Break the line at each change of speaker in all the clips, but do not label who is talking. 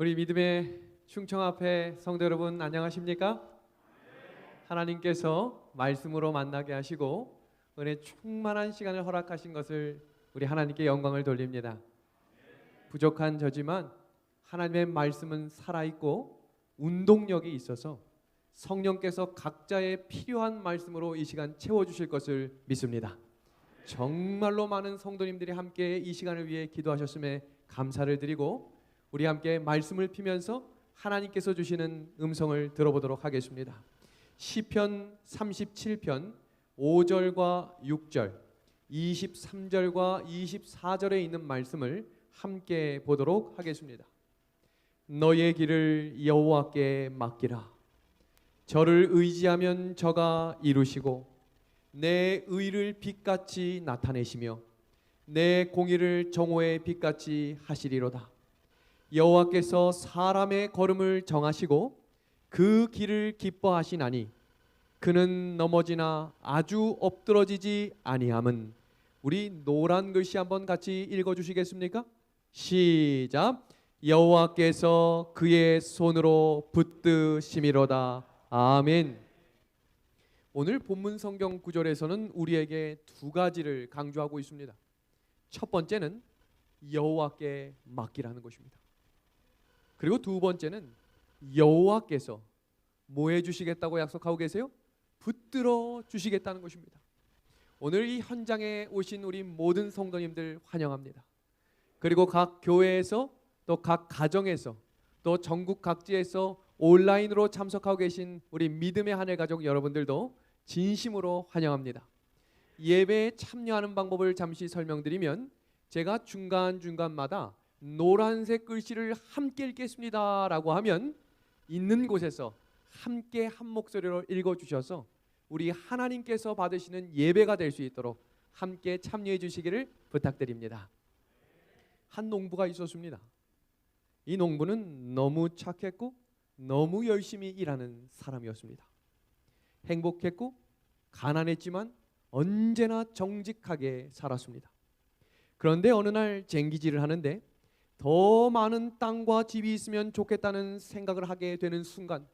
우리 믿음의 충청 앞에 성도 여러분 안녕하십니까? 하나님께서 말씀으로 만나게 하시고 은혜 충만한 시간을 허락하신 것을 우리 하나님께 영광을 돌립니다. 부족한 저지만 하나님의 말씀은 살아있고 운동력이 있어서 성령께서 각자의 필요한 말씀으로 이 시간 채워주실 것을 믿습니다. 정말로 많은 성도님들이 함께 이 시간을 위해 기도하셨음에 감사를 드리고 우리 함께 말씀을 피면서 하나님께서 주시는 음성을 들어보도록 하겠습니다. 시편 37편 5절과 6절 23절과 24절에 있는 말씀을 함께 보도록 하겠습니다. 너의 길을 여호와께 맡기라. 저를 의지하면 저가 이루시고 내 의를 빛같이 나타내시며 내 공의를 정오의 빛같이 하시리로다. 여호와께서 사람의 걸음을 정하시고 그 길을 기뻐하시나니 그는 넘어지나 아주 엎드러지지 아니함은. 우리 노란 글씨 한번 같이 읽어주시겠습니까? 시작. 여호와께서 그의 손으로 붙드심이로다. 아멘. 오늘 본문 성경 구절에서는 우리에게 두 가지를 강조하고 있습니다. 첫 번째는 여호와께 맡기라는 것입니다. 그리고 두 번째는 여호와께서 뭐 해주시겠다고 약속하고 계세요? 붙들어 주시겠다는 것입니다. 오늘 이 현장에 오신 우리 모든 성도님들 환영합니다. 그리고 각 교회에서 또 각 가정에서 또 전국 각지에서 온라인으로 참석하고 계신 우리 믿음의 하늘 가족 여러분들도 진심으로 환영합니다. 예배에 참여하는 방법을 잠시 설명드리면 제가 중간중간마다 노란색 글씨를 함께 읽겠습니다 라고 하면 있는 곳에서 함께 한 목소리로 읽어주셔서 우리 하나님께서 받으시는 예배가 될 수 있도록 함께 참여해 주시기를 부탁드립니다. 한 농부가 있었습니다. 이 농부는 너무 착했고 너무 열심히 일하는 사람이었습니다. 행복했고 가난했지만 언제나 정직하게 살았습니다. 그런데 어느 날 쟁기질을 하는데 더 많은 땅과 집이 있으면 좋겠다는 생각을 하게 되는 순간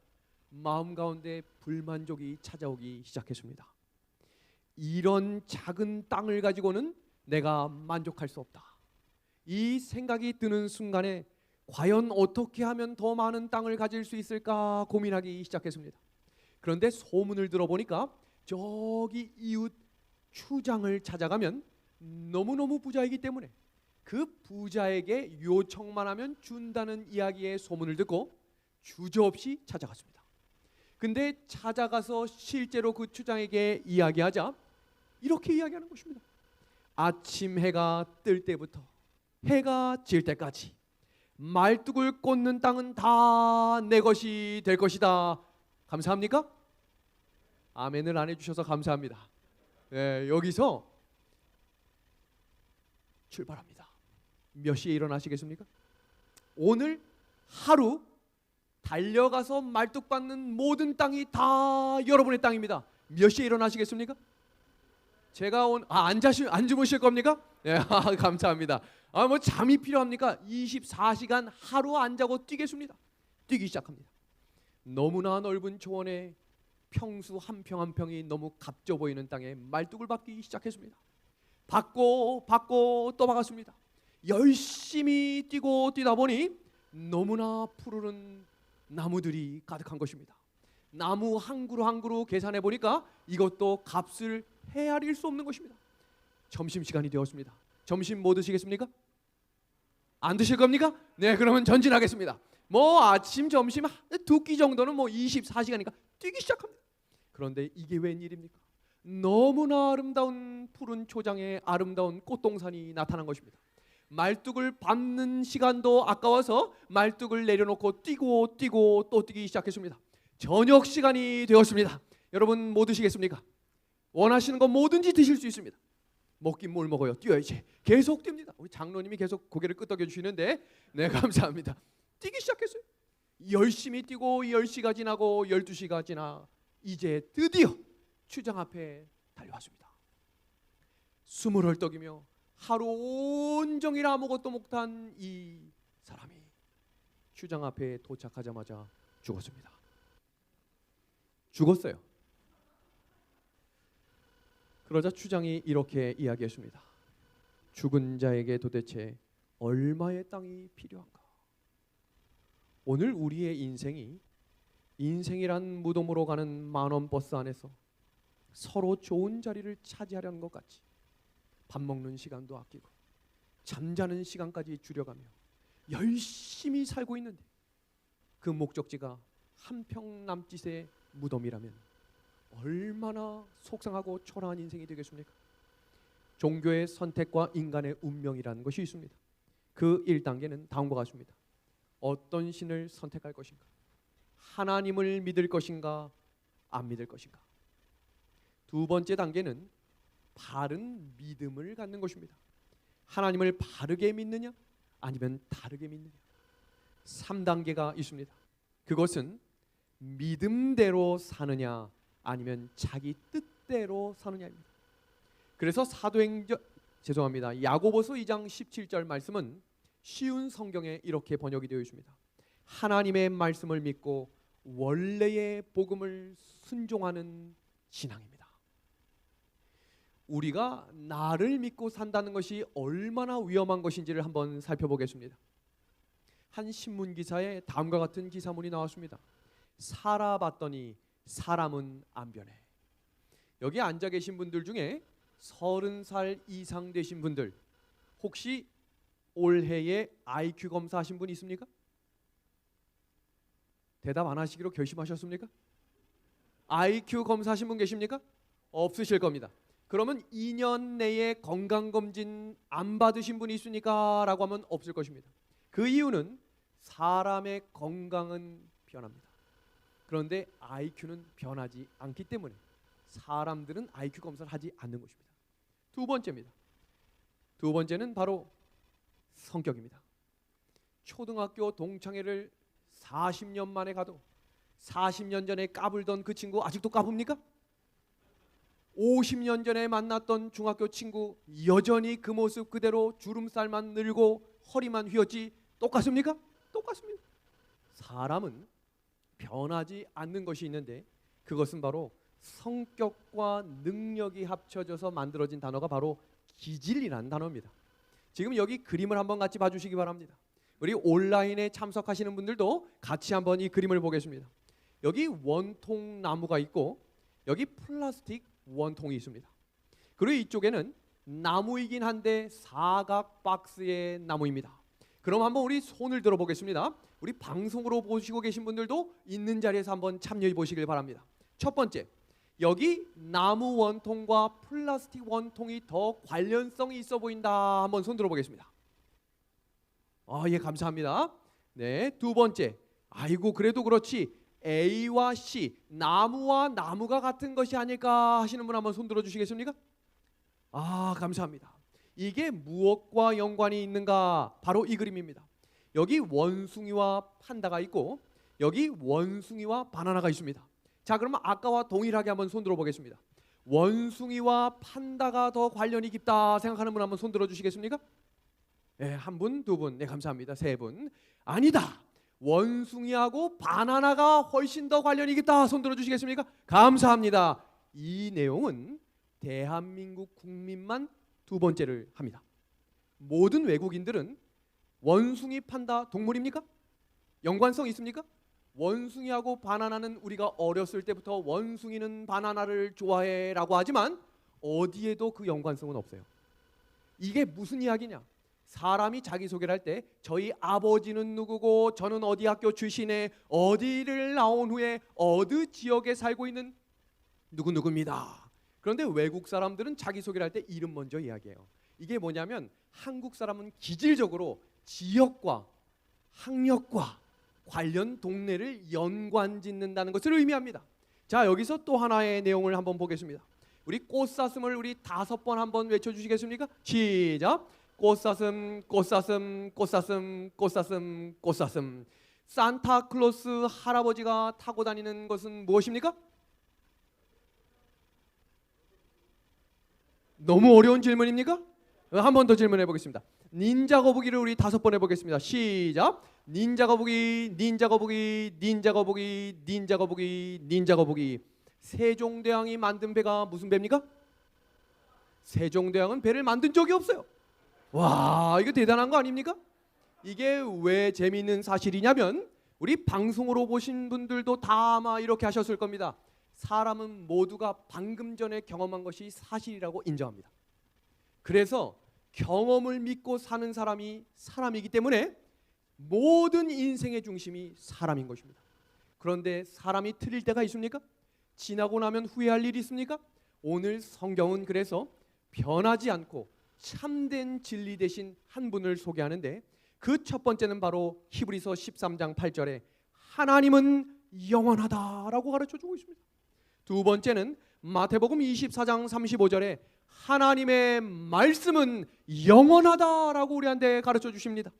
마음 가운데 불만족이 찾아오기 시작했습니다. 이런 작은 땅을 가지고는 내가 만족할 수 없다. 이 생각이 드는 순간에 과연 어떻게 하면 더 많은 땅을 가질 수 있을까 고민하기 시작했습니다. 그런데 소문을 들어보니까 저기 이웃 추장을 찾아가면 너무너무 부자이기 때문에 그 부자에게 요청만 하면 준다는 이야기의 소문을 듣고 주저없이 찾아갔습니다. 근데 찾아가서 실제로 그 추장에게 이야기하자 이렇게 이야기하는 것입니다. 아침 해가 뜰 때부터 해가 질 때까지 말뚝을 꽂는 땅은 다 내 것이 될 것이다. 감사합니까? 아멘을 안 해주셔서 감사합니다. 여기서 출발합니다. 몇 시에 일어나시겠습니까? 오늘 하루 달려가서 말뚝 받는 모든 땅이 다 여러분의 땅입니다. 몇 시에 일어나시겠습니까? 제가 안 주무실 겁니까? 감사합니다. 뭐 잠이 필요합니까? 24시간 하루 안 자고 뛰겠습니다. 뛰기 시작합니다. 너무나 넓은 초원에 평수 한 평 한 평이 너무 값져 보이는 땅에 말뚝을 박기 시작했습니다. 박고 또 박았습니다. 열심히 뛰고 뛰다 보니 너무나 푸르른 나무들이 가득한 것입니다. 나무 한 그루 한 그루 계산해 보니까 이것도 값을 헤아릴 수 없는 것입니다. 점심시간이 되었습니다. 점심 뭐 드시겠습니까? 안 드실 겁니까? 네, 그러면 전진하겠습니다. 뭐 아침 점심 두 끼 정도는 뭐 24시간이니까 뛰기 시작합니다. 그런데 이게 웬일입니까? 너무나 아름다운 푸른 초장에 아름다운 꽃동산이 나타난 것입니다. 말뚝을 밟는 시간도 아까워서 말뚝을 내려놓고 뛰고 또 뛰기 시작했습니다. 저녁 시간이 되었습니다. 여러분 뭐 드시겠습니까? 원하시는 거 뭐든지 드실 수 있습니다. 먹긴 뭘 먹어요? 뛰어야지. 계속 뜁니다. 우리 장로님이 계속 고개를 끄덕여 주시는데 네, 감사합니다. 뛰기 시작했어요. 열심히 뛰고 10시가 지나고 12시가 지나 이제 드디어 추장 앞에 달려왔습니다. 숨을 헐떡이며 하루 온종일 아무것도 못한 이 사람이 추장 앞에 도착하자마자 죽었습니다. 죽었어요. 그러자 추장이 이렇게 이야기했습니다. 죽은 자에게 도대체 얼마의 땅이 필요한가? 오늘 우리의 인생이란 무덤으로 가는 만원 버스 안에서 서로 좋은 자리를 차지하려는 것 같이 밥 먹는 시간도 아끼고 잠자는 시간까지 줄여가며 열심히 살고 있는데 그 목적지가 한평 남짓의 무덤이라면 얼마나 속상하고 초라한 인생이 되겠습니까? 종교의 선택과 인간의 운명이라는 것이 있습니다. 그 1단계는 다음과 같습니다. 어떤 신을 선택할 것인가? 하나님을 믿을 것인가? 안 믿을 것인가? 두 번째 단계는 바른 믿음을 갖는 것입니다. 하나님을 바르게 믿느냐? 아니면 다르게 믿느냐? 3단계가 있습니다. 그것은 믿음대로 사느냐 아니면 자기 뜻대로 사느냐입니다. 그래서 야고보서 2장 17절 말씀은 쉬운 성경에 이렇게 번역이 되어 있습니다. 하나님의 말씀을 믿고 원래의 복음을 순종하는 신앙입니다. 우리가 나를 믿고 산다는 것이 얼마나 위험한 것인지를 한번 살펴보겠습니다. 한 신문 기사에 다음과 같은 기사문이 나왔습니다. 살아봤더니 사람은 안 변해. 여기 앉아 계신 분들 중에 30살 이상 되신 분들 혹시 올해에 IQ 검사하신 분 있습니까? 대답 안 하시기로 결심하셨습니까? IQ 검사하신 분 계십니까? 없으실 겁니다. 그러면 2년 내에 건강검진 안 받으신 분이 있습니까? 라고 하면 없을 것입니다. 그 이유는 사람의 건강은 변합니다. 그런데 IQ는 변하지 않기 때문에 사람들은 IQ 검사를 하지 않는 것입니다. 두 번째는 바로 성격입니다. 초등학교 동창회를 40년 만에 가도 40년 전에 까불던 그 친구 아직도 까붑니까? 50년 전에 만났던 중학교 친구 여전히 그 모습 그대로 주름살만 늘고 허리만 휘었지 똑같습니까? 똑같습니다. 사람은 변하지 않는 것이 있는데 그것은 바로 성격과 능력이 합쳐져서 만들어진 단어가 바로 기질이라는 단어입니다. 지금 여기 그림을 한번 같이 봐주시기 바랍니다. 우리 온라인에 참석하시는 분들도 같이 한번 이 그림을 보겠습니다. 여기 원통 나무가 있고 여기 플라스틱 원통이 있습니다. 그리고 이쪽에는 나무이긴 한데 사각 박스의 나무입니다. 그럼 한번 우리 손을 들어 보겠습니다. 우리 방송으로 보시고 계신 분들도 있는 자리에서 한번 참여해 보시길 바랍니다. 첫 번째, 여기 나무 원통과 플라스틱 원통이 더 관련성이 있어 보인다. 한번 손 들어 보겠습니다. 예, 감사합니다. 네, 두 번째, 아이고 그래도 그렇지 A와 C, 나무와 나무가 같은 것이 아닐까 하시는 분 한번 손 들어 주시겠습니까? 감사합니다. 이게 무엇과 연관이 있는가? 바로 이 그림입니다. 여기 원숭이와 판다가 있고 여기 원숭이와 바나나가 있습니다. 자, 그러면 아까와 동일하게 한번 손 들어 보겠습니다. 원숭이와 판다가 더 관련이 깊다 생각하는 분 한번 손 들어 주시겠습니까? 네, 한 분, 두 분, 네, 감사합니다. 세 분. 아니다. 원숭이하고 바나나가 훨씬 더 관련이 깊다. 손 들어 주시겠습니까? 감사합니다. 이 내용은 대한민국 국민만 두 번째를 합니다. 모든 외국인들은 원숭이, 판다 동물입니까? 연관성 있습니까? 원숭이하고 바나나는 우리가 어렸을 때부터 원숭이는 바나나를 좋아해 라고 하지만 어디에도 그 연관성은 없어요. 이게 무슨 이야기냐? 사람이 자기소개를 할 때 저희 아버지는 누구고 저는 어디 학교 출신에 어디를 나온 후에 어느 지역에 살고 있는 누구누구입니다. 그런데 외국 사람들은 자기소개를 할 때 이름 먼저 이야기해요. 이게 뭐냐면 한국 사람은 기질적으로 지역과 학력과 관련 동네를 연관짓는다는 것을 의미합니다. 자, 여기서 또 하나의 내용을 한번 보겠습니다. 우리 꽃사슴을 우리 5번 한번 외쳐주시겠습니까? 시작! 꽃사슴, 꽃사슴, 꽃사슴, 꽃사슴, 꽃사슴. 산타클로스 할아버지가 타고 다니는 것은 무엇입니까? 너무 어려운 질문입니까? 한 번 더 질문해 보겠습니다. 닌자 거북이를 우리 5번 해보겠습니다. 시작. 닌자 거북이, 닌자 거북이, 닌자 거북이, 닌자 거북이, 닌자 거북이. 세종대왕이 만든 배가 무슨 배입니까? 세종대왕은 배를 만든 적이 없어요. 와, 이거 대단한 거 아닙니까? 이게 왜 재미있는 사실이냐면 우리 방송으로 보신 분들도 다 아마 이렇게 하셨을 겁니다. 사람은 모두가 방금 전에 경험한 것이 사실이라고 인정합니다. 그래서 경험을 믿고 사는 사람이 사람이기 때문에 모든 인생의 중심이 사람인 것입니다. 그런데 사람이 틀릴 때가 있습니까? 지나고 나면 후회할 일이 있습니까? 오늘 성경은 그래서 변하지 않고 참된 진리 대신 한 분을 소개하는데 그 첫 번째는 바로 히브리서 13장 8절에 하나님은 영원하다라고 가르쳐주고 있습니다. 두 번째는 마태복음 24장 35절에 하나님의 말씀은 영원하다라고 우리한테 가르쳐 주십니다.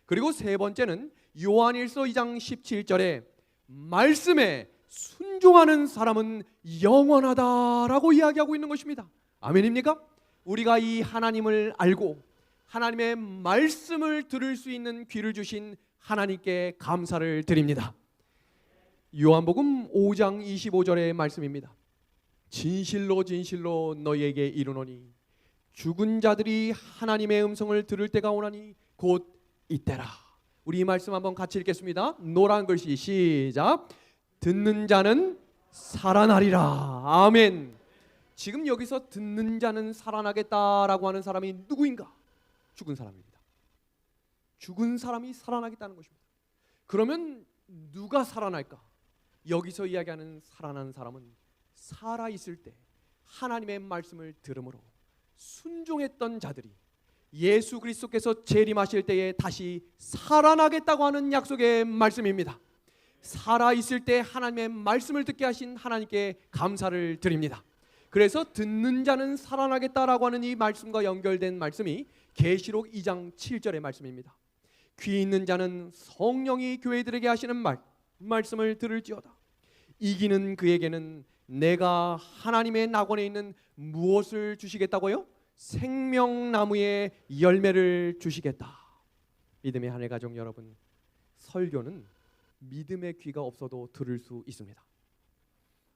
그리고 세 번째는 요한일서 2장 17절에 말씀에 순종하는 사람은 영원하다라고 이야기하고 있는 것입니다. 아멘입니까? 우리가 이 하나님을 알고 하나님의 말씀을 들을 수 있는 귀를 주신 하나님께 감사를 드립니다. 요한복음 5장 25절의 말씀입니다. 진실로 진실로 너희에게 이르노니 죽은 자들이 하나님의 음성을 들을 때가 오나니 곧 이때라. 우리 이 말씀 한번 같이 읽겠습니다. 노란 글씨 시작. 듣는 자는 살아나리라. 아멘. 지금 여기서 듣는 자는 살아나겠다라고 하는 사람이 누구인가? 죽은 사람입니다. 죽은 사람이 살아나겠다는 것입니다. 그러면 누가 살아날까? 여기서 이야기하는 살아나는 사람은 살아있을 때 하나님의 말씀을 들음으로 순종했던 자들이 예수 그리스도께서 재림하실 때에 다시 살아나겠다고 하는 약속의 말씀입니다. 살아있을 때 하나님의 말씀을 듣게 하신 하나님께 감사를 드립니다. 그래서 듣는 자는 살아나겠다라고 하는 이 말씀과 연결된 말씀이 계시록 2장 7절의 말씀입니다. 귀 있는 자는 성령이 교회들에게 하시는 말씀을 들을지어다. 이기는 그에게는 내가 하나님의 낙원에 있는 무엇을 주시겠다고요? 생명나무의 열매를 주시겠다. 믿음의 하늘 가족 여러분, 설교는 믿음의 귀가 없어도 들을 수 있습니다.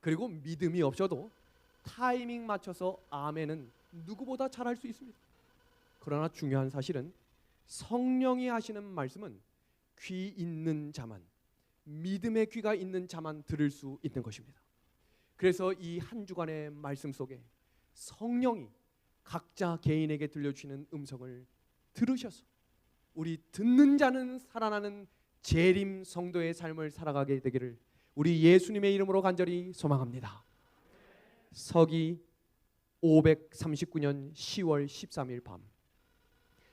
그리고 믿음이 없어도 타이밍 맞춰서 아멘은 누구보다 잘할 수 있습니다. 그러나 중요한 사실은 성령이 하시는 말씀은 귀 있는 자만, 믿음의 귀가 있는 자만 들을 수 있는 것입니다. 그래서 이 한 주간의 말씀 속에 성령이 각자 개인에게 들려주시는 음성을 들으셔서 우리 듣는 자는 살아나는 재림 성도의 삶을 살아가게 되기를 우리 예수님의 이름으로 간절히 소망합니다. 서기 539년 10월 13일 밤,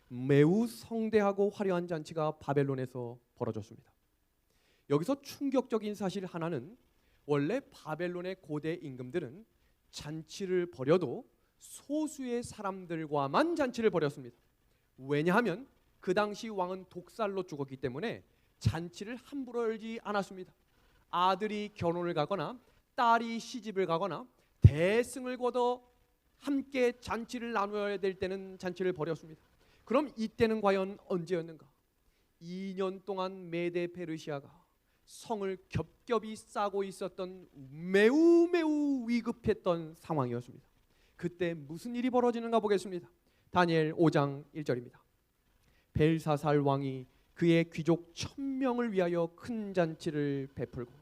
매우 성대하고 화려한 잔치가 바벨론에서 벌어졌습니다. 여기서 충격적인 사실 하나는 원래 바벨론의 고대 임금들은 잔치를 벌여도 소수의 사람들과만 잔치를 벌였습니다. 왜냐하면 그 당시 왕은 독살로 죽었기 때문에 잔치를 함부로 열지 않았습니다. 아들이 결혼을 가거나 딸이 시집을 가거나 대승을 거둬 함께 잔치를 나누어야 될 때는 잔치를 벌였습니다. 그럼 이때는 과연 언제였는가? 2년 동안 메데 페르시아가 성을 겹겹이 싸고 있었던 매우 위급했던 상황이었습니다. 그때 무슨 일이 벌어지는가 보겠습니다. 다니엘 5장 1절입니다. 벨사살 왕이 그의 귀족 1000명을 위하여 큰 잔치를 베풀고,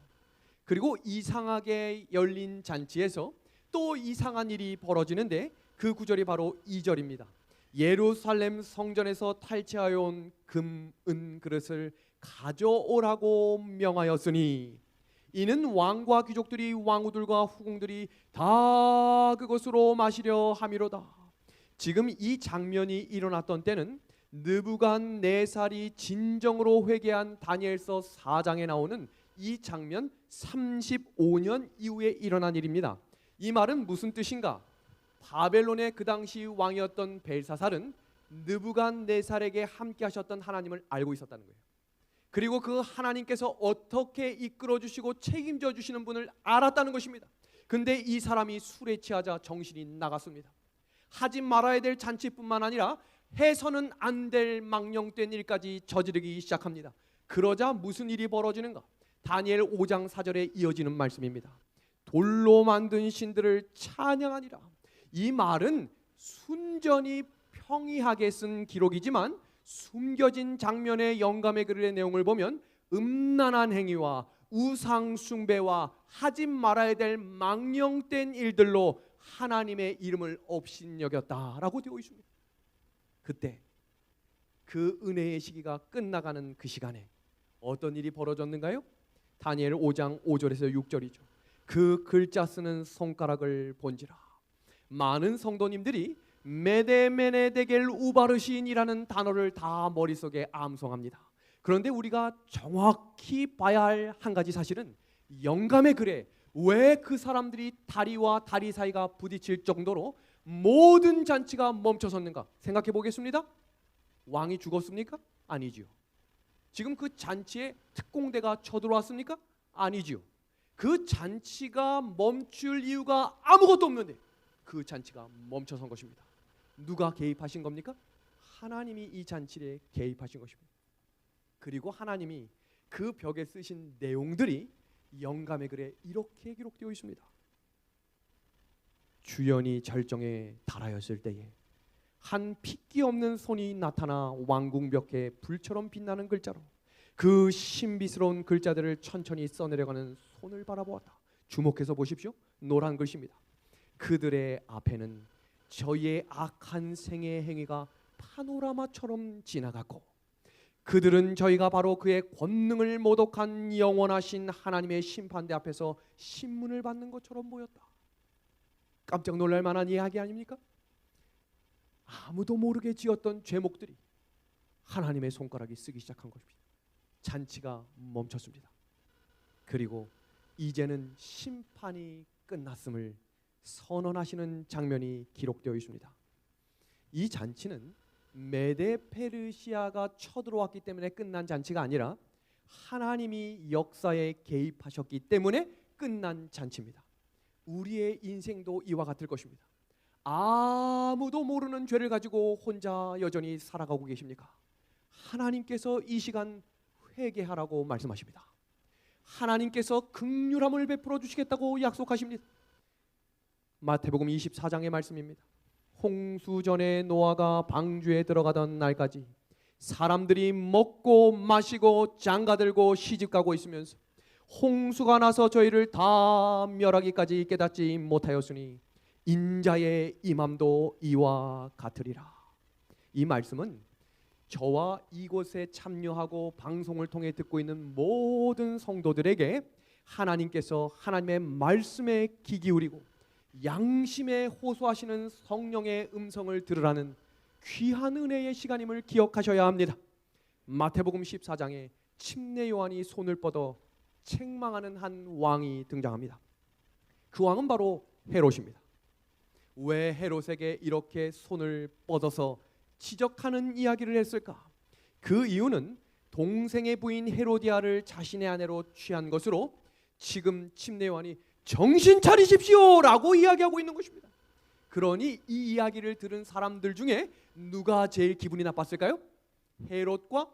그리고 이상하게 열린 잔치에서 또 이상한 일이 벌어지는데 그 구절이 바로 2절입니다. 예루살렘 성전에서 탈취하여 온 금, 은 그릇을 가져오라고 명하였으니 이는 왕과 귀족들이 왕후들과 후궁들이 다 그것으로 마시려 함이로다. 지금 이 장면이 일어났던 때는 느부갓네살이 진정으로 회개한 다니엘서 4장에 나오는 이 장면 35년 이후에 일어난 일입니다. 이 말은 무슨 뜻인가? 바벨론의 그 당시 왕이었던 벨사살은 느부갓네살에게 함께 하셨던 하나님을 알고 있었다는 거예요. 그리고 그 하나님께서 어떻게 이끌어 주시고 책임져 주시는 분을 알았다는 것입니다. 근데 이 사람이 술에 취하자 정신이 나갔습니다. 하지 말아야 될 잔치뿐만 아니라 해서는 안 될 망령된 일까지 저지르기 시작합니다. 그러자 무슨 일이 벌어지는가? 다니엘 5장 4절에 이어지는 말씀입니다. 돌로 만든 신들을 찬양하니라. 이 말은 순전히 평이하게 쓴 기록이지만 숨겨진 장면의 영감의 글의 내용을 보면 음란한 행위와 우상 숭배와 하지 말아야 될 망령된 일들로 하나님의 이름을 업신여겼다라고 되어 있습니다. 그때 그 은혜의 시기가 끝나가는 그 시간에 어떤 일이 벌어졌는가요? 다니엘 5장 5절에서 6절이죠. 그 글자 쓰는 손가락을 본지라. 많은 성도님들이 메데메네데겔 우바르신이라는 단어를 다 머릿속에 암송합니다. 그런데 우리가 정확히 봐야 할 한 가지 사실은 영감의 글에 왜 그 사람들이 다리와 다리 사이가 부딪힐 정도로 모든 잔치가 멈춰섰는가 생각해 보겠습니다. 왕이 죽었습니까? 아니지요. 지금 그 잔치에 특공대가 쳐들어왔습니까? 아니지요. 그 잔치가 멈출 이유가 아무것도 없는데 그 잔치가 멈춰선 것입니다. 누가 개입하신 겁니까? 하나님이 이 잔치에 개입하신 것입니다. 그리고 하나님이 그 벽에 쓰신 내용들이 영감의 글에 이렇게 기록되어 있습니다. 주연이 절정에 달하였을 때에 한 핏기 없는 손이 나타나 왕궁벽에 불처럼 빛나는 글자로 그 신비스러운 글자들을 천천히 써내려가는 손을 바라보았다. 주목해서 보십시오. 노란 글씨입니다. 그들의 앞에는 저희의 악한 생의 행위가 파노라마처럼 지나갔고 그들은 저희가 바로 그의 권능을 모독한 영원하신 하나님의 심판대 앞에서 신문을 받는 것처럼 보였다. 깜짝 놀랄 만한 이야기 아닙니까? 아무도 모르게 지었던 죄목들이 하나님의 손가락이 쓰기 시작한 것입니다. 잔치가 멈췄습니다. 그리고 이제는 심판이 끝났음을 선언하시는 장면이 기록되어 있습니다. 이 잔치는 메데 페르시아가 쳐들어왔기 때문에 끝난 잔치가 아니라 하나님이 역사에 개입하셨기 때문에 끝난 잔치입니다. 우리의 인생도 이와 같을 것입니다. 아무도 모르는 죄를 가지고 혼자 여전히 살아가고 계십니까? 하나님께서 이 시간 회개하라고 말씀하십니다. 하나님께서 긍휼함을 베풀어 주시겠다고 약속하십니다. 마태복음 24장의 말씀입니다. 홍수 전에 노아가 방주에 들어가던 날까지 사람들이 먹고 마시고 장가들고 시집가고 있으면서 홍수가 나서 저희를 다 멸하기까지 깨닫지 못하였으니 인자의 임함도 이와 같으리라. 이 말씀은 저와 이곳에 참여하고 방송을 통해 듣고 있는 모든 성도들에게 하나님께서 하나님의 말씀에 귀 기울이고 양심에 호소하시는 성령의 음성을 들으라는 귀한 은혜의 시간임을 기억하셔야 합니다. 마태복음 14장에 침례 요한이 손을 뻗어 책망하는 한 왕이 등장합니다. 그 왕은 바로 헤롯입니다. 왜 헤롯에게 이렇게 손을 뻗어서 지적하는 이야기를 했을까? 그 이유는 동생의 부인 헤로디아를 자신의 아내로 취한 것으로 지금 침례 요한이 정신 차리십시오 라고 이야기하고 있는 것입니다. 그러니 이 이야기를 들은 사람들 중에 누가 제일 기분이 나빴을까요? 헤롯과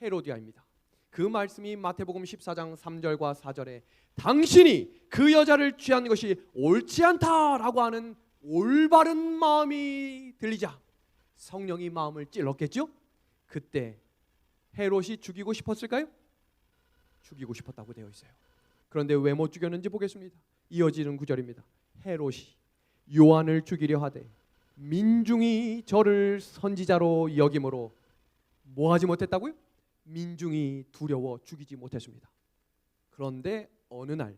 헤로디아입니다. 그 말씀이 마태복음 14장 3절과 4절에 당신이 그 여자를 취한 것이 옳지 않다라고 하는 올바른 마음이 들리자 성령이 마음을 찔렀겠죠? 그때 헤롯이 죽이고 싶었을까요? 죽이고 싶었다고 되어 있어요. 그런데 왜 못 죽였는지 보겠습니다. 이어지는 구절입니다. 헤롯이 요한을 죽이려 하되 민중이 저를 선지자로 여김으로 뭐하지 못했다고요? 민중이 두려워 죽이지 못했습니다. 그런데 어느 날,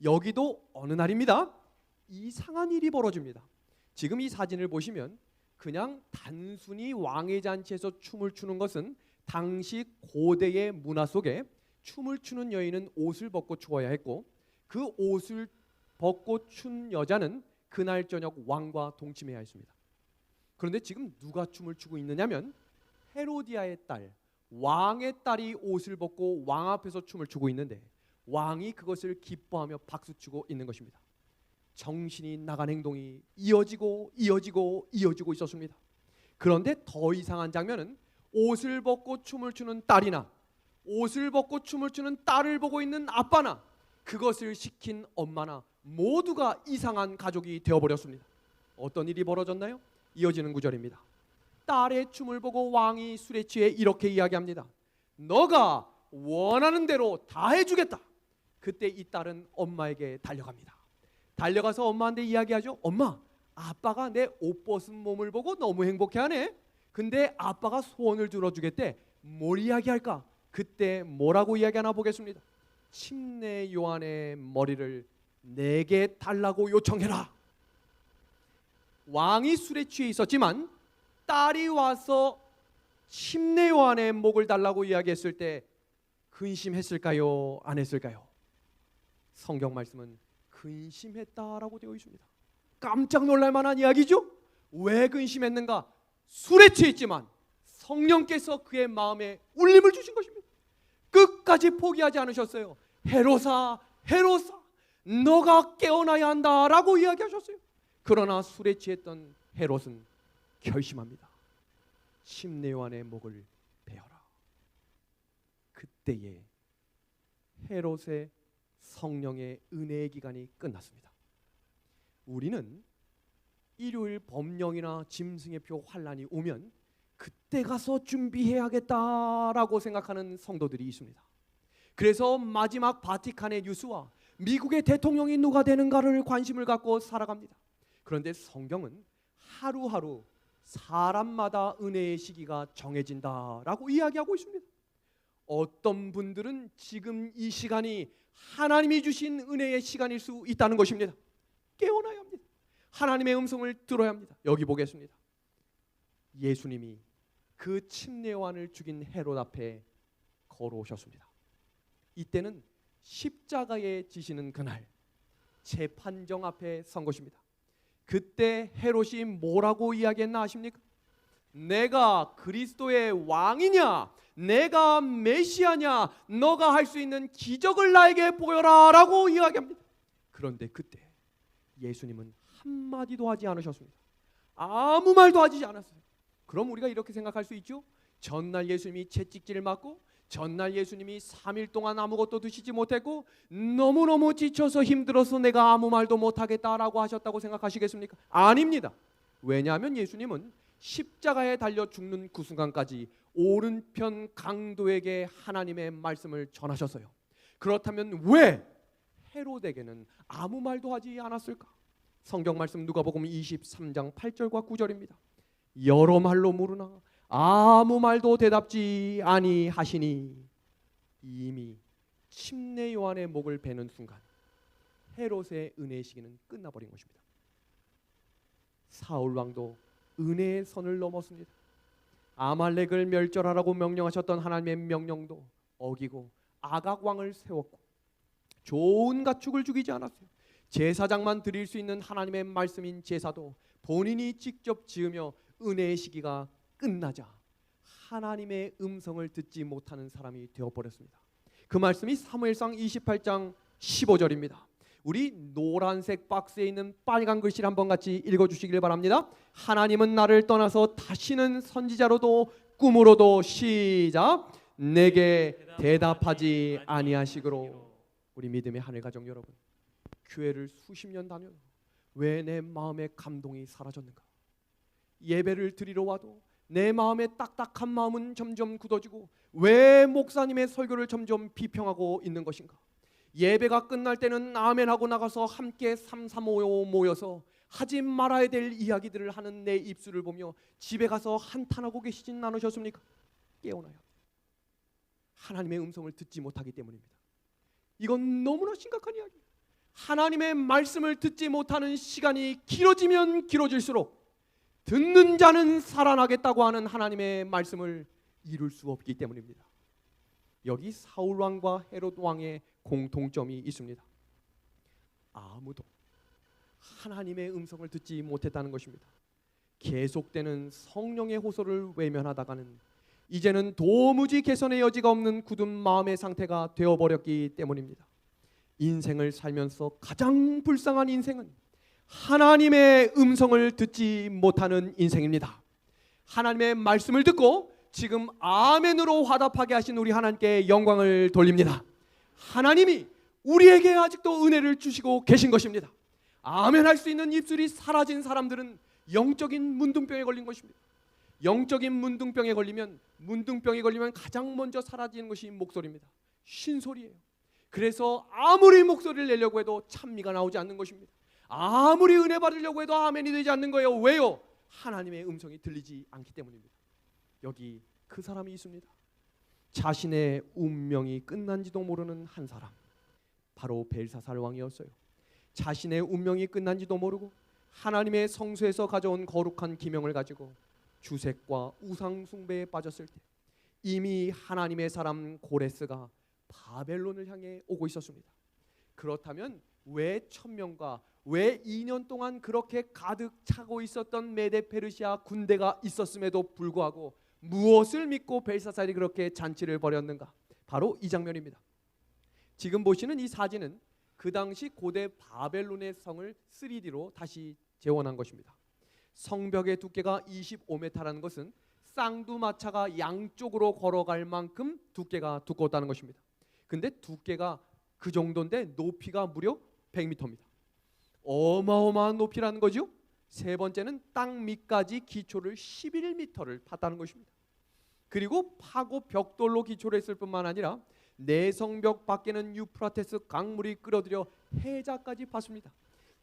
여기도 어느 날입니다. 이상한 일이 벌어집니다. 지금 이 사진을 보시면 그냥 단순히 왕의 잔치에서 춤을 추는 것은 당시 고대의 문화 속에 춤을 추는 여인은 옷을 벗고 추어야 했고 그 옷을 벗고 춘 여자는 그날 저녁 왕과 동침해야 했습니다. 그런데 지금 누가 춤을 추고 있느냐면 헤로디아의 딸, 왕의 딸이 옷을 벗고 왕 앞에서 춤을 추고 있는데 왕이 그것을 기뻐하며 박수치고 있는 것입니다. 정신이 나간 행동이 이어지고 있었습니다. 그런데 더 이상한 장면은 옷을 벗고 춤을 추는 딸이나 옷을 벗고 춤을 추는 딸을 보고 있는 아빠나 그것을 시킨 엄마나 모두가 이상한 가족이 되어버렸습니다. 어떤 일이 벌어졌나요? 이어지는 구절입니다. 딸의 춤을 보고 왕이 술에 취해 이렇게 이야기합니다. 너가 원하는 대로 다 해주겠다. 그때 이 딸은 엄마에게 달려갑니다. 달려가서 엄마한테 이야기하죠. 엄마, 아빠가 내 옷 벗은 몸을 보고 너무 행복해하네. 근데 아빠가 소원을 들어주겠대. 뭘 이야기할까? 그때 뭐라고 이야기하나 보겠습니다. 침례 요한의 머리를 내게 달라고 요청해라. 왕이 술에 취해 있었지만 딸이 와서 침례 요한의 목을 달라고 이야기했을 때 근심했을까요? 안 했을까요? 성경 말씀은 근심했다라고 되어 있습니다. 깜짝 놀랄 만한 이야기죠? 왜 근심했는가? 술에 취했지만 성령께서 그의 마음에 울림을 주신 것입니다. 끝까지 포기하지 않으셨어요. 헤로사, 헤로사, 너가 깨어나야 한다라고 이야기하셨어요. 그러나 술에 취했던 헤롯은 결심합니다. 침례 요한의 목을 베어라. 그때에 헤롯의 성령의 은혜의 기간이 끝났습니다. 우리는 일요일 법령이나 짐승의 표 환란이 오면 그때 가서 준비해야겠다라고 생각하는 성도들이 있습니다. 그래서 마지막 바티칸의 뉴스와 미국의 대통령이 누가 되는가를 관심을 갖고 살아갑니다. 그런데 성경은 하루하루 사람마다 은혜의 시기가 정해진다라고 이야기하고 있습니다. 어떤 분들은 지금 이 시간이 하나님이 주신 은혜의 시간일 수 있다는 것입니다. 깨어나야 합니다. 하나님의 음성을 들어야 합니다. 여기 보겠습니다. 예수님이 그 침례 요한을 죽인 헤롯 앞에 걸어오셨습니다. 이때는 십자가에 지시는 그날 재판정 앞에 선 것입니다. 그때 헤롯이 뭐라고 이야기했나 아십니까? 내가 그리스도의 왕이냐? 내가 메시아냐? 너가 할 수 있는 기적을 나에게 보여라 라고 이야기합니다. 그런데 그때 예수님은 한마디도 하지 않으셨습니다. 아무 말도 하지 않았어요. 그럼 우리가 이렇게 생각할 수 있죠? 전날 예수님이 채찍질을 맞고 전날 예수님이 3일 동안 아무것도 드시지 못했고 너무너무 지쳐서 힘들어서 내가 아무 말도 못하겠다라고 하셨다고 생각하시겠습니까? 아닙니다. 왜냐하면 예수님은 십자가에 달려 죽는 그 순간까지 오른편 강도에게 하나님의 말씀을 전하셨어요. 그렇다면 왜 헤롯에게는 아무 말도 하지 않았을까? 성경 말씀 누가복음 23장 8절과 9절입니다. 여러 말로 물으나 아무 말도 대답지 아니하시니 이미 침례 요한의 목을 베는 순간 헤롯의 은혜의 시기는 끝나버린 것입니다. 사울 왕도 은혜의 선을 넘었습니다. 아말렉을 멸절하라고 명령하셨던 하나님의 명령도 어기고 아각 왕을 세웠고 좋은 가축을 죽이지 않았어요. 제사장만 드릴 수 있는 하나님의 말씀인 제사도 본인이 직접 지으며 은혜의 시기가 끝나자 하나님의 음성을 듣지 못하는 사람이 되어버렸습니다. 그 말씀이 사무엘상 28장 15절입니다. 우리 노란색 박스에 있는 빨간 글씨를 한번 같이 읽어주시길 바랍니다. 하나님은 나를 떠나서 다시는 선지자로도 꿈으로도 시작 내게 대답하지 아니하시기로. 우리 믿음의 하늘 가정 여러분, 교회를 수십 년 다녀 왜 내 마음의 감동이 사라졌는가? 예배를 드리러 와도 내 마음의 딱딱한 마음은 점점 굳어지고 왜 목사님의 설교를 점점 비평하고 있는 것인가? 예배가 끝날 때는 아멘하고 나가서 함께 삼삼오오 모여서 하지 말아야 될 이야기들을 하는 내 입술을 보며 집에 가서 한탄하고 계시진 않으셨습니까? 깨어나요. 하나님의 음성을 듣지 못하기 때문입니다. 이건 너무나 심각한 이야기예요. 하나님의 말씀을 듣지 못하는 시간이 길어지면 길어질수록 듣는 자는 살아나겠다고 하는 하나님의 말씀을 이룰 수 없기 때문입니다. 여기 사울 왕과 헤롯 왕의 공통점이 있습니다. 아무도 하나님의 음성을 듣지 못했다는 것입니다. 계속되는 성령의 호소를 외면하다가는 이제는 도무지 개선의 여지가 없는 굳은 마음의 상태가 되어버렸기 때문입니다. 인생을 살면서 가장 불쌍한 인생은 하나님의 음성을 듣지 못하는 인생입니다. 하나님의 말씀을 듣고 지금 아멘으로 화답하게 하신 우리 하나님께 영광을 돌립니다. 하나님이 우리에게 아직도 은혜를 주시고 계신 것입니다. 아멘 할 수 있는 입술이 사라진 사람들은 영적인 문둥병에 걸린 것입니다. 영적인 문둥병에 걸리면 가장 먼저 사라지는 것이 목소리입니다. 쉰소리예요. 그래서 아무리 목소리를 내려고 해도 찬미가 나오지 않는 것입니다. 아무리 은혜 받으려고 해도 아멘이 되지 않는 거예요. 왜요? 하나님의 음성이 들리지 않기 때문입니다. 여기 그 사람이 있습니다. 자신의 운명이 끝난지도 모르는 한 사람, 바로 벨사살 왕이었어요. 자신의 운명이 끝난지도 모르고 하나님의 성소에서 가져온 거룩한 기명을 가지고 주색과 우상 숭배에 빠졌을 때 이미 하나님의 사람 고레스가 바벨론을 향해 오고 있었습니다. 그렇다면 왜 1000명과 왜 2년 동안 그렇게 가득 차고 있었던 메데 페르시아 군대가 있었음에도 불구하고 무엇을 믿고 벨사살이 그렇게 잔치를 벌였는가? 바로 이 장면입니다. 지금 보시는 이 사진은 그 당시 고대 바벨론의 성을 3D로 다시 재현한 것입니다. 성벽의 두께가 25m라는 것은 쌍두마차가 양쪽으로 걸어갈 만큼 두께가 두꺼웠다는 것입니다. 근데 두께가 그 정도인데 높이가 무려 100m입니다. 어마어마한 높이라는 거죠. 세 번째는 땅 밑까지 기초를 11m를 팠다는 것입니다. 그리고 파고 벽돌로 기초를 했을 뿐만 아니라 내성벽 밖에는 유프라테스 강물이 끌어들여 해자까지 팠습니다.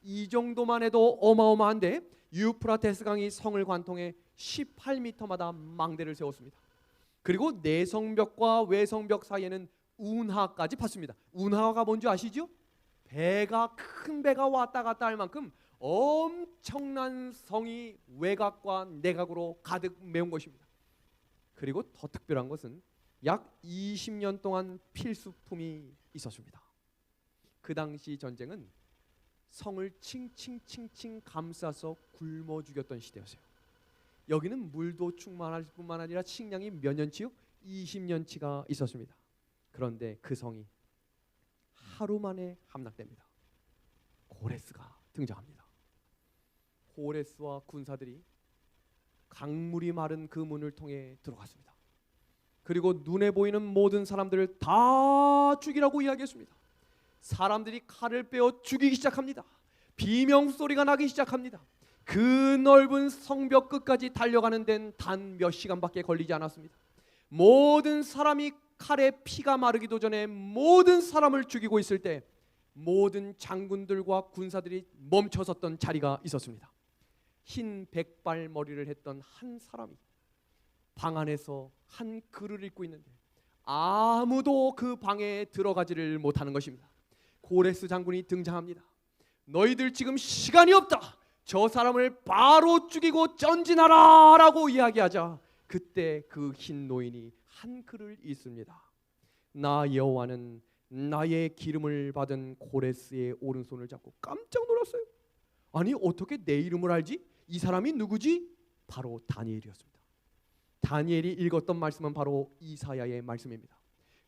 이 정도만 해도 어마어마한데 유프라테스 강이 성을 관통해 18m마다 망대를 세웠습니다. 그리고 내성벽과 외성벽 사이에는 운하까지 팠습니다. 운하가 뭔지 아시죠? 큰 배가 왔다 갔다 할 만큼 엄청난 성이 외곽과 내곽으로 가득 메운 것입니다. 그리고 더 특별한 것은 약 20년 동안 필수품이 있었습니다. 그 당시 전쟁은 성을 칭칭칭칭 감싸서 굶어 죽였던 시대였어요. 여기는 물도 충만할 뿐만 아니라 식량이 몇 년치요? 20년치가 있었습니다. 그런데 그 성이 하루 만에 함락됩니다. 고레스가 등장합니다. 고레스와 군사들이 강물이 마른 그 문을 통해 들어갔습니다. 그리고 눈에 보이는 모든 사람들을 다 죽이라고 이야기했습니다. 사람들이 칼을 빼어 죽이기 시작합니다. 비명소리가 나기 시작합니다. 그 넓은 성벽 끝까지 달려가는 데는 단 몇 시간밖에 걸리지 않았습니다. 모든 사람이 칼에 피가 마르기도 전에 모든 사람을 죽이고 있을 때 모든 장군들과 군사들이 멈춰섰던 자리가 있었습니다. 흰 백발 머리를 했던 한 사람이 방 안에서 한 글을 읽고 있는데 아무도 그 방에 들어가지를 못하는 것입니다. 고레스 장군이 등장합니다. 너희들 지금 시간이 없다. 저 사람을 바로 죽이고 전진하라 라고 이야기하자 그때 그 흰 노인이 한 글을 읽습니다. 나 여호와는 나의 기름을 받은 고레스의 오른손을 잡고 깜짝 놀랐어요. 아니 어떻게 내 이름을 알지? 이 사람이 누구지? 바로 다니엘이었습니다. 다니엘이 읽었던 말씀은 바로 이사야의 말씀입니다.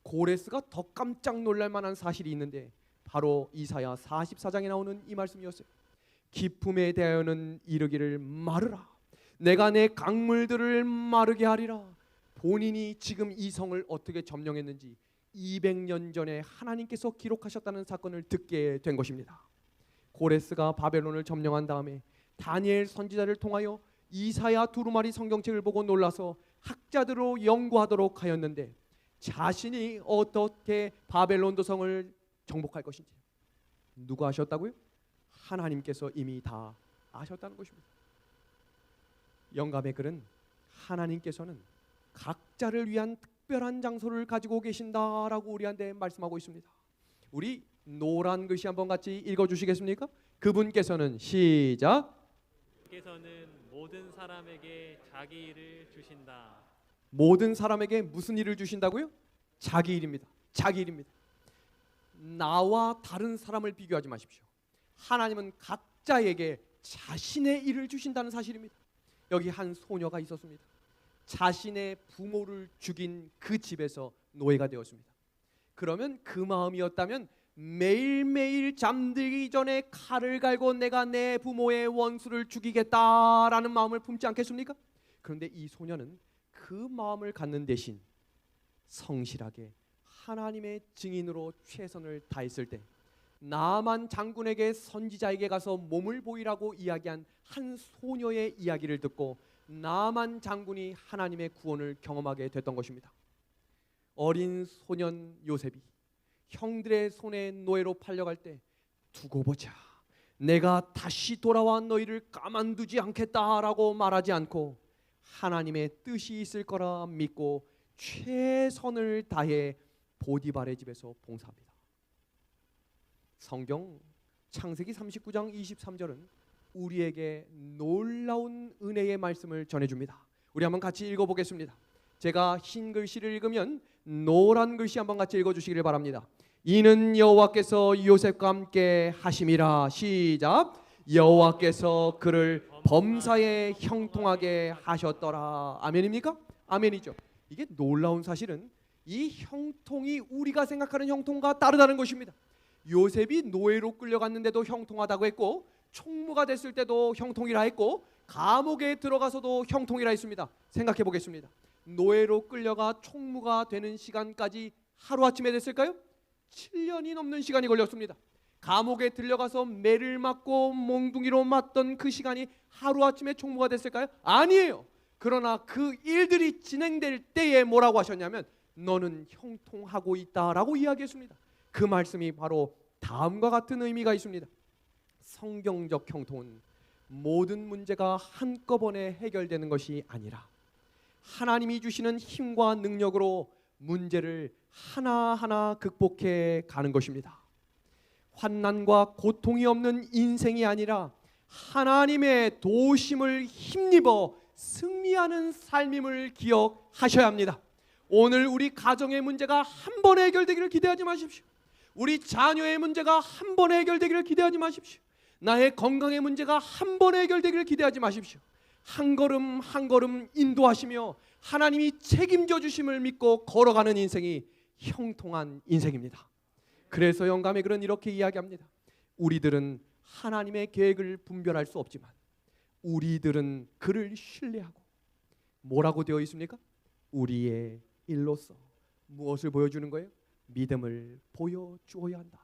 고레스가 더 깜짝 놀랄 만한 사실이 있는데 바로 이사야 44장에 나오는 이 말씀이었어요. 기품에 대하여는 이르기를 마르라. 내가 내 강물들을 마르게 하리라. 본인이 지금 이 성을 어떻게 점령했는지 200년 전에 하나님께서 기록하셨다는 사건을 듣게 된 것입니다. 고레스가 바벨론을 점령한 다음에 다니엘 선지자를 통하여 이사야 두루마리 성경책을 보고 놀라서 학자들로 연구하도록 하였는데 자신이 어떻게 바벨론 도성을 정복할 것인지 누가 아셨다고요? 하나님께서 이미 다 아셨다는 것입니다. 영감의 글은 하나님께서는 각자를 위한 특별한 장소를 가지고 계신다라고 우리한테 말씀하고 있습니다. 우리 노란 글씨 한번 같이 읽어주시겠습니까? 그분께서는 시작.
께서는 모든 사람에게 자기 일을 주신다.
모든 사람에게 무슨 일을 주신다고요? 자기 일입니다. 자기 일입니다. 나와 다른 사람을 비교하지 마십시오. 하나님은 각자에게 자신의 일을 주신다는 사실입니다. 여기 한 소녀가 있었습니다. 자신의 부모를 죽인 그 집에서 노예가 되었습니다. 그러면 그 마음이었다면 매일매일 잠들기 전에 칼을 갈고 내가 내 부모의 원수를 죽이겠다라는 마음을 품지 않겠습니까? 그런데 이 소년은 그 마음을 갖는 대신 성실하게 하나님의 증인으로 최선을 다했을 때 나만 장군에게 선지자에게 가서 몸을 보이라고 이야기한 한 소녀의 이야기를 듣고 나만 장군이 하나님의 구원을 경험하게 됐던 것입니다. 어린 소년 요셉이 형들의 손에 노예로 팔려갈 때 두고 보자, 내가 다시 돌아와 너희를 가만두지 않겠다라고 말하지 않고 하나님의 뜻이 있을 거라 믿고 최선을 다해 보디발의 집에서 봉사합니다. 성경 창세기 39장 23절은 우리에게 놀라운 은혜의 말씀을 전해줍니다. 우리 한번 같이 읽어보겠습니다. 제가 흰 글씨를 읽으면 노란 글씨 한번 같이 읽어주시기를 바랍니다. 이는 여호와께서 요셉과 함께 하심이라. 시작. 여호와께서 그를 범사에 형통하게 하셨더라. 아멘입니까? 아멘이죠. 이게 놀라운 사실은 이 형통이 우리가 생각하는 형통과 다르다는 것입니다. 요셉이 노예로 끌려갔는데도 형통하다고 했고, 총무가 됐을 때도 형통이라 했고, 감옥에 들어가서도 형통이라 했습니다. 생각해 보겠습니다. 노예로 끌려가 총무가 되는 시간까지 하루아침에 됐을까요? 7년이 넘는 시간이 걸렸습니다. 감옥에 들려가서 매를 맞고 몽둥이로 맞던 그 시간이 하루아침에 총무가 됐을까요? 아니에요. 그러나 그 일들이 진행될 때에 뭐라고 하셨냐면 너는 형통하고 있다라고 이야기했습니다. 그 말씀이 바로 다음과 같은 의미가 있습니다. 성경적 형통은 모든 문제가 한꺼번에 해결되는 것이 아니라 하나님이 주시는 힘과 능력으로 문제를 하나하나 극복해 가는 것입니다. 환난과 고통이 없는 인생이 아니라 하나님의 도우심을 힘입어 승리하는 삶임을 기억하셔야 합니다. 오늘 우리 가정의 문제가 한 번에 해결되기를 기대하지 마십시오. 우리 자녀의 문제가 한 번에 해결되기를 기대하지 마십시오. 나의 건강의 문제가 한 번에 해결되기를 기대하지 마십시오. 한 걸음 한 걸음 인도하시며 하나님이 책임져 주심을 믿고 걸어가는 인생이 형통한 인생입니다. 그래서 영감의 글은 이렇게 이야기합니다. 우리들은 하나님의 계획을 분별할 수 없지만 우리들은 그를 신뢰하고 뭐라고 되어 있습니까? 우리의 일로서 무엇을 보여주는 거예요? 믿음을 보여주어야 한다.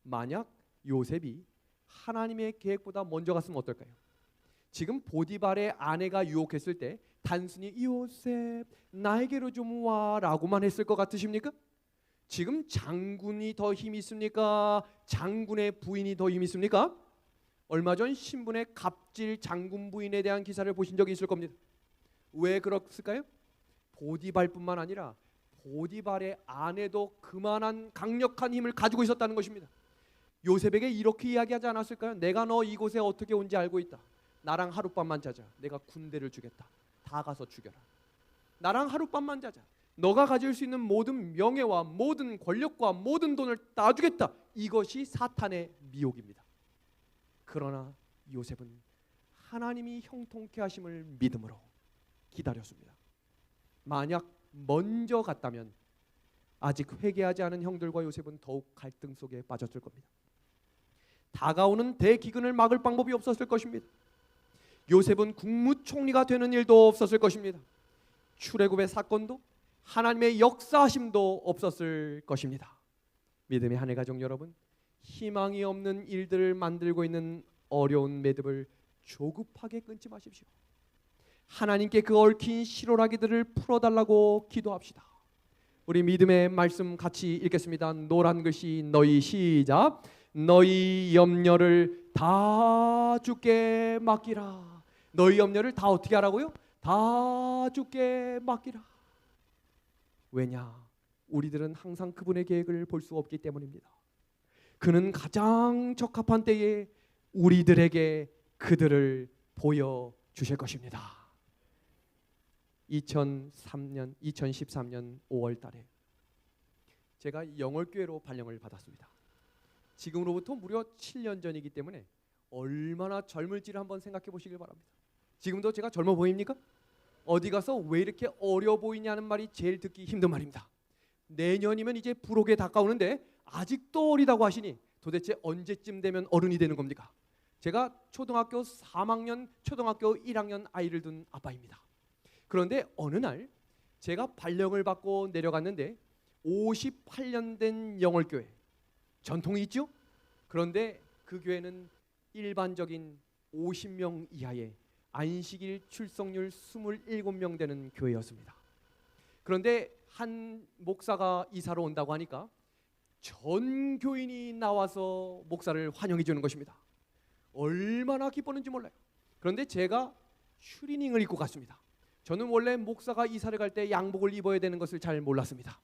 만약 요셉이 하나님의 계획보다 먼저 갔으면 어떨까요? 지금 보디발의 아내가 유혹했을 때 단순히 요셉 나에게로 좀 와라고만 했을 것 같으십니까? 지금 장군이 더 힘이 있습니까? 장군의 부인이 더 힘이 있습니까? 얼마 전 신문에 갑질 장군 부인에 대한 기사를 보신 적이 있을 겁니다. 왜 그렇을까요? 보디발뿐만 아니라 보디발의 아내도 그만한 강력한 힘을 가지고 있었다는 것입니다. 요셉에게 이렇게 이야기하지 않았을까요? 내가 너 이곳에 어떻게 온지 알고 있다. 나랑 하룻밤만 자자. 내가 군대를 주겠다. 다 가서 죽여라. 나랑 하룻밤만 자자. 너가 가질 수 있는 모든 명예와 모든 권력과 모든 돈을 다 주겠다. 이것이 사탄의 미혹입니다. 그러나 요셉은 하나님이 형통케 하심을 믿음으로 기다렸습니다. 만약 먼저 갔다면 아직 회개하지 않은 형들과 요셉은 더욱 갈등 속에 빠졌을 겁니다. 다가오는 대기근을 막을 방법이 없었을 것입니다. 요셉은 국무총리가 되는 일도 없었을 것입니다. 출애굽의 사건도 하나님의 역사하심도 없었을 것입니다. 믿음의 한 해 가족 여러분, 희망이 없는 일들을 만들고 있는 어려운 매듭을 조급하게 끊지 마십시오. 하나님께 그 얽힌 실오라기들을 풀어달라고 기도합시다. 우리 믿음의 말씀 같이 읽겠습니다. 노란 글씨 너희 시작. 너희 염려를 다 주께 맡기라. 너희 염려를 다 어떻게 하라고요? 다 주께 맡기라. 왜냐? 우리들은 항상 그분의 계획을 볼 수 없기 때문입니다. 그는 가장 적합한 때에 우리들에게 그들을 보여주실 것입니다. 2013년 5월 달에 제가 영월교회로 발령을 받았습니다. 지금으로부터 무려 7년 전이기 때문에 얼마나 젊을지를 한번 생각해 보시길 바랍니다. 지금도 제가 젊어 보입니까? 어디 가서 왜 이렇게 어려 보이냐는 말이 제일 듣기 힘든 말입니다. 내년이면 이제 부록에 가까우는데 아직도 어리다고 하시니 도대체 언제쯤 되면 어른이 되는 겁니까? 제가 초등학교 3학년, 초등학교 1학년 아이를 둔 아빠입니다. 그런데 어느 날 제가 발령을 받고 내려갔는데 58년 된 영월교회, 전통이 있죠? 그런데 그 교회는 일반적인 50명 이하의 안식일 출석률 27명 되는 교회였습니다. 그런데 한 목사가 이사로 온다고 하니까 전 교인이 나와서 목사를 환영해 주는 것입니다. 얼마나 기뻤는지 몰라요. 그런데 제가 추리닝을 입고 갔습니다. 저는 원래 목사가 이사를 갈 때 양복을 입어야 되는 것을 잘 몰랐습니다.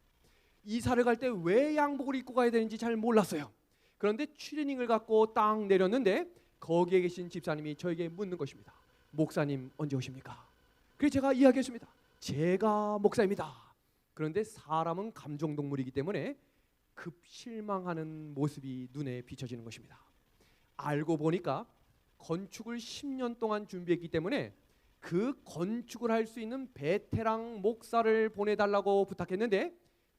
이사를 갈 때 왜 양복을 입고 가야 되는지 잘 몰랐어요. 그런데 추리닝을 갖고 딱 내렸는데 거기에 계신 집사님이 저에게 묻는 것입니다. 목사님 언제 오십니까? 그래서 제가 이야기했습니다. 제가 목사입니다. 그런데 사람은 감정동물이기 때문에 급 실망하는 모습이 눈에 비춰지는 것입니다. 알고 보니까 건축을 10년 동안 준비했기 때문에 그 건축을 할 수 있는 베테랑 목사를 보내달라고 부탁했는데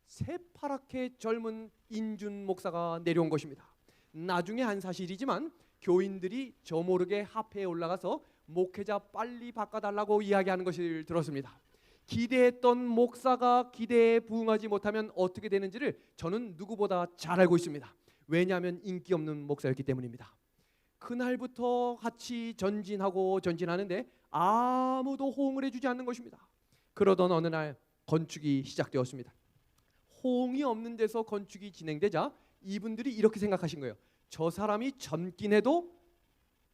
새파랗게 젊은 인준 목사가 내려온 것입니다. 나중에 한 사실이지만 교인들이 저 모르게 합회에 올라가서 목회자 빨리 바꿔달라고 이야기하는 것을 들었습니다. 기대했던 목사가 기대에 부응하지 못하면 어떻게 되는지를 저는 누구보다 잘 알고 있습니다. 왜냐하면 인기 없는 목사였기 때문입니다. 그날부터 같이 전진하는데 아무도 호응을 해주지 않는 것입니다. 그러던 어느 날 건축이 시작되었습니다. 호응이 없는 데서 건축이 진행되자 이분들이 이렇게 생각하신 거예요. 저 사람이 젊긴 해도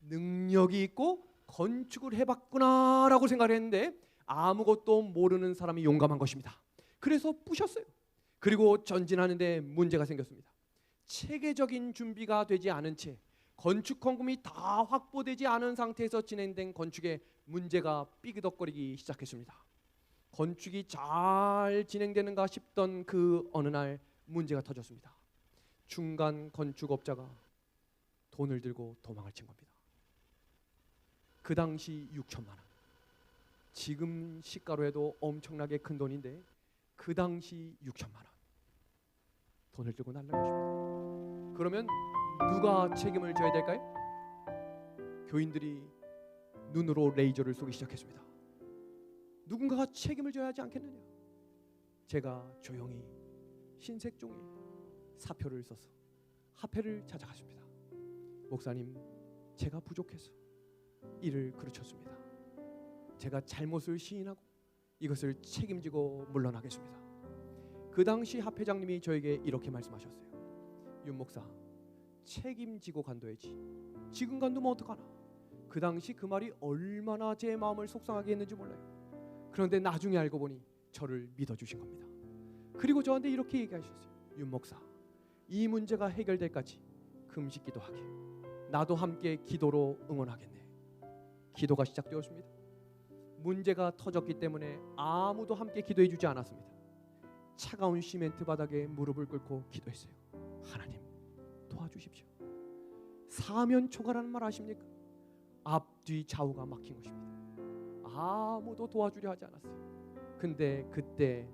능력이 있고 건축을 해봤구나라고 생각을 했는데 아무것도 모르는 사람이 용감한 것입니다. 그래서 부셨어요. 그리고 전진하는데 문제가 생겼습니다. 체계적인 준비가 되지 않은 채 건축 헌금이 다 확보되지 않은 상태에서 진행된 건축에 문제가 삐그덕거리기 시작했습니다. 건축이 잘 진행되는가 싶던 그 어느 날 문제가 터졌습니다. 중간 건축업자가 돈을 들고 도망을 친 겁니다. 그 당시 6천만 원. 지금 시가로 해도 엄청나게 큰 돈인데 그 당시 6천만 원. 돈을 들고 날라간 것입니다. 그러면 누가 책임을 져야 될까요? 교인들이 눈으로 레이저를 쏘기 시작했습니다. 누군가가 책임을 져야 하지 않겠느냐? 제가 조용히 흰색 종이 사표를 써서 합회를 찾아갔습니다. 목사님, 제가 부족해서 일을 그르쳤습니다. 제가 잘못을 시인하고 이것을 책임지고 물러나겠습니다. 그 당시 합회장님이 저에게 이렇게 말씀하셨어요. 윤 목사, 책임지고 간둬야지. 지금 간두면 어떡하나? 그 당시 그 말이 얼마나 제 마음을 속상하게 했는지 몰라요. 그런데 나중에 알고 보니 저를 믿어주신 겁니다. 그리고 저한테 이렇게 얘기하셨어요. 윤 목사, 이 문제가 해결될 까지 금식 기도하게. 나도 함께 기도로 응원하겠네. 기도가 시작되었습니다. 문제가 터졌기 때문에 아무도 함께 기도해 주지 않았습니다. 차가운 시멘트 바닥에 무릎을 꿇고 기도했어요. 하나님, 도와주십시오. 사면초가라는 말 아십니까? 앞뒤 좌우가 막힌 것입니다. 아무도 도와주려 하지 않았어요. 근데 그때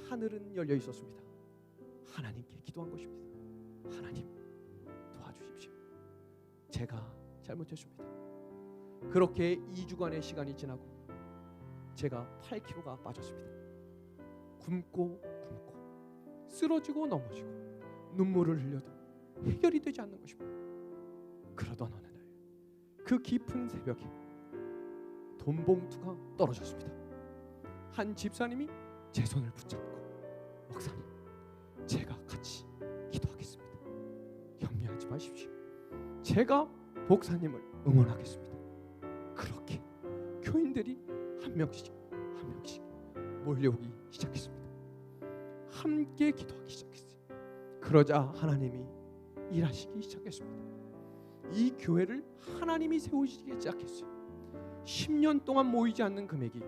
하늘은 열려 있었습니다. 하나님께 기도한 것입니다. 하나님, 도와주십시오. 제가 잘못했습니다. 그렇게 2주간의 시간이 지나고 제가 8kg가 빠졌습니다. 굶고 쓰러지고 넘어지고 눈물을 흘려도 해결이 되지 않는 것입니다. 그러던 어느 날 그 깊은 새벽에 돈 봉투가 떨어졌습니다. 한 집사님이 제 손을 붙잡고, 목사님, 제가 같이 기도하겠습니다. 염려하지 마십시오. 제가 목사님을 응원하겠습니다. 그렇게 교인들이 한 명씩 몰려오기 시작했습니다. 함께 기도하기 시작했어요. 그러자 하나님이 일하시기 시작했습니다. 이 교회를 하나님이 세우시기 시작했어요. 10년 동안 모이지 않는 금액이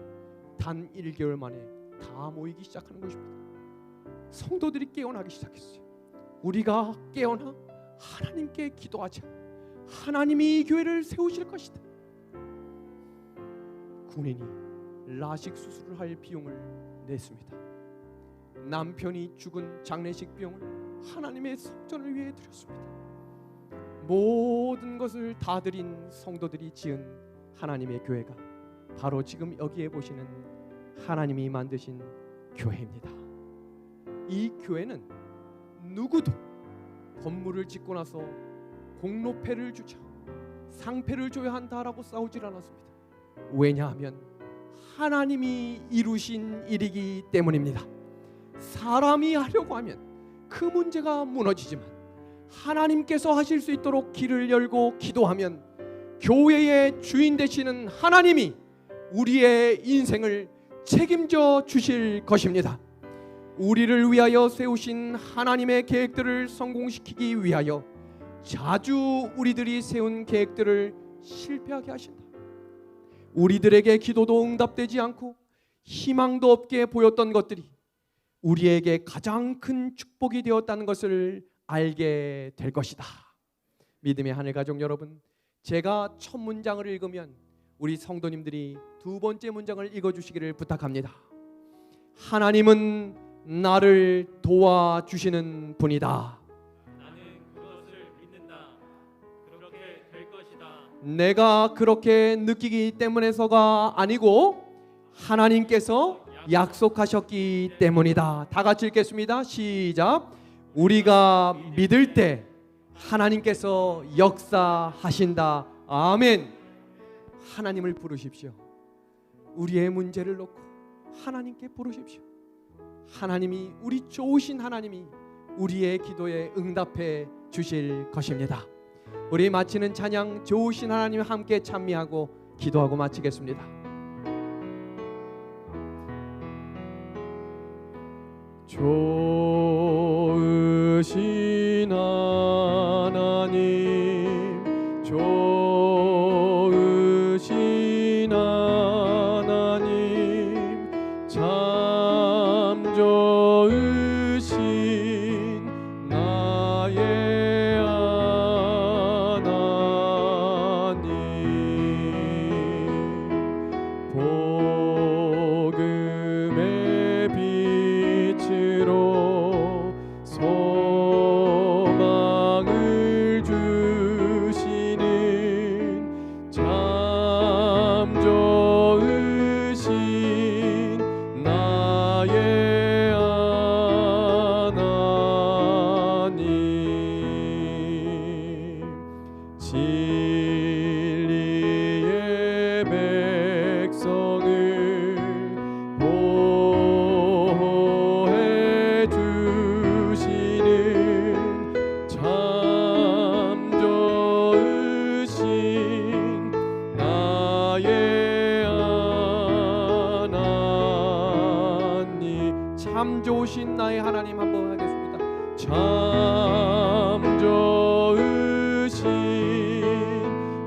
단 1개월 만에 다 모이기 시작하는 것입니다. 성도들이 깨어나기 시작했어요. 우리가 깨어나 하나님께 기도하자. 하나님이 이 교회를 세우실 것이다. 군인이 라식 수술을 할 비용을 냈습니다. 남편이 죽은 장례식 비용을 하나님의 성전을 위해 드렸습니다. 모든 것을 다 드린 성도들이 지은 하나님의 교회가 바로 지금 여기에 보시는 하나님이 만드신 교회입니다. 이 교회는 누구도 건물을 짓고 나서 공로패를 주자, 상패를 줘야 한다라고 싸우질 않았습니다. 왜냐하면 하나님이 이루신 일이기 때문입니다. 사람이 하려고 하면 그 문제가 무너지지만 하나님께서 하실 수 있도록 길을 열고 기도하면 교회의 주인 되시는 하나님이 우리의 인생을 책임져 주실 것입니다. 우리를 위하여 세우신 하나님의 계획들을 성공시키기 위하여 자주 우리들이 세운 계획들을 실패하게 하신다. 우리들에게 기도도 응답되지 않고 희망도 없게 보였던 것들이 우리에게 가장 큰 축복이 되었다는 것을 알게 될 것이다. 믿음의 하늘 가족 여러분, 제가 첫 문장을 읽으면 우리 성도님들이 두 번째 문장을 읽어주시기를 부탁합니다. 하나님은 나를 도와주시는 분이다.
나는 그것을 믿는다. 그렇게 될 것이다.
내가 그렇게 느끼기 때문에서가 아니고 하나님께서 약속하셨기 때문이다. 다 같이 읽겠습니다. 시작. 우리가 믿을 때 하나님께서 역사하신다. 아멘. 하나님을 부르십시오. 우리의 문제를 놓고 하나님께 부르십시오. 하나님이, 우리 좋으신 하나님이 우리의 기도에 응답해 주실 것입니다. 우리 마치는 찬양 좋으신 하나님 함께 찬미하고 기도하고 마치겠습니다. 좋으신 하나님, 좋으신 하나님, 참 좋으신 나의 하나님, 복음의 빛으로 소망을 주시는 참 좋으신 나의 하나님, 진리의 백성을 보호해 주시는 참 좋으신 나의 하나님. 참 좋으신 나의 하나님 한번 하겠습니다. 참 좋으신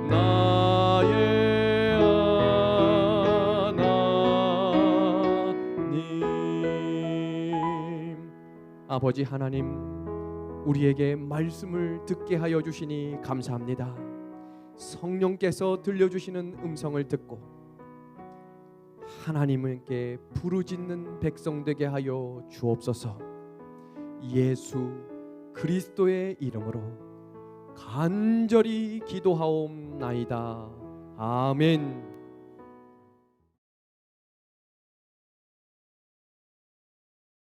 나의 하나님. 아버지 하나님, 우리에게 말씀을 듣게 하여 주시니 감사합니다. 성령께서 들려주시는 음성을 듣고 하나님께 부르짖는 백성 되게 하여 주옵소서. 예수 그리스도의 이름으로 간절히 기도하옵나이다. 아멘.